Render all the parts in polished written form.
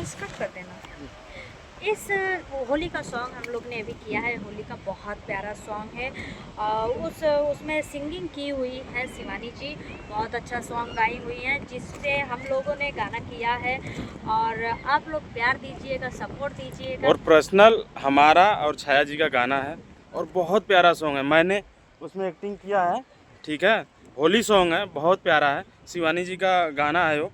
Noise cut कर देना। इस होली का सॉन्ग हम लोग ने अभी किया है। होली का बहुत प्यारा सॉन्ग है। उसमें सिंगिंग की हुई है शिवानी जी, बहुत अच्छा सॉन्ग गाई हुई है, जिससे हम लोगों ने गाना किया है। और आप लोग प्यार दीजिएगा, सपोर्ट दीजिएगा। और पर्सनल हमारा और छाया जी का गाना है और बहुत प्यारा सॉन्ग है। मैंने उसमें एक्टिंग किया है, ठीक है। होली सॉन्ग है, बहुत प्यारा है। शिवानी जी का गाना है वो,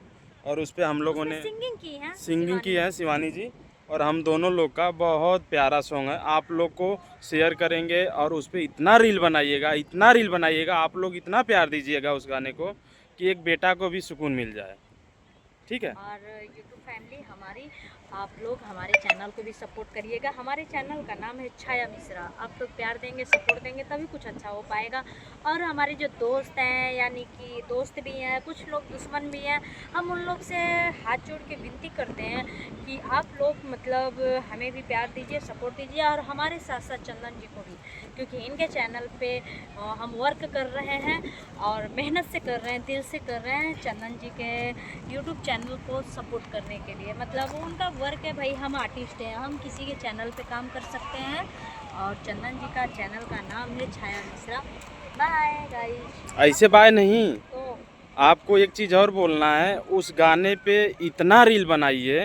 और उस पर हम लोगों उसमें ने सिंगिंग की है सिंगिंग की शिवानी है जी। शिवानी जी। और हम दोनों लोग का बहुत प्यारा सॉन्ग है। आप लोग को शेयर करेंगे और उस पर इतना रील बनाइएगा, इतना रील बनाइएगा, आप लोग इतना प्यार दीजिएगा उस गाने को कि एक बेटा को भी सुकून मिल जाए, ठीक है। और यूट्यूब फैमिली हमारी, आप लोग हमारे चैनल को भी सपोर्ट करिएगा। हमारे चैनल का नाम है छाया मिश्रा। आप लोग प्यार देंगे, सपोर्ट देंगे, तभी कुछ अच्छा हो पाएगा। और हमारे जो दोस्त हैं, यानी कि दोस्त भी हैं, कुछ लोग दुश्मन भी हैं, हम उन लोग से हाथ जोड़ के विनती करते हैं कि आप लोग मतलब हमें भी प्यार दीजिए, सपोर्ट दीजिए, और हमारे साथ साथ चंदन जी को भी, क्योंकि इनके चैनल पे हम वर्क कर रहे हैं और मेहनत से कर रहे हैं, दिल से कर रहे हैं चंदन जी के यूट्यूब चैनल को सपोर्ट करने के लिए। मतलब उनका वर्क है भाई, हम आर्टिस्ट हैं, हम किसी के चैनल पे काम कर सकते हैं। और चंदन जी का चैनल का नाम है छाया मिश्रा। Bye guys. ऐसे बाय नहीं, तो आपको एक चीज़ और बोलना है। उस गाने पे इतना रील बनाइए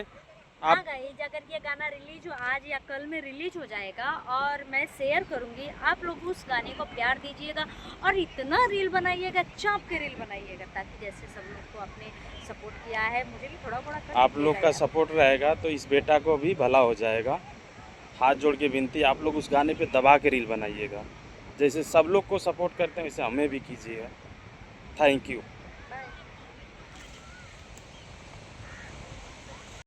हाँ आप। गाइस, अगर ये गाना रिलीज हो, आज या कल में रिलीज हो जाएगा और मैं शेयर करूँगी, आप लोग उस गाने को प्यार दीजिएगा और इतना रील बनाइएगा, चाँप के रील बनाइएगा, ताकि जैसे सब लोग को आपने सपोर्ट किया है, मुझे भी थोड़ा थोड़ा कर आप लोग दीजिएगा का यार। सपोर्ट रहेगा तो इस बेटा को भी भला हो जाएगा। हाथ जोड़ के विनती, आप लोग उस गाने पे दबा के रील बनाइएगा। जैसे सब लोग को सपोर्ट करते हैं वैसे हमें भी कीजिएगा। Thank you.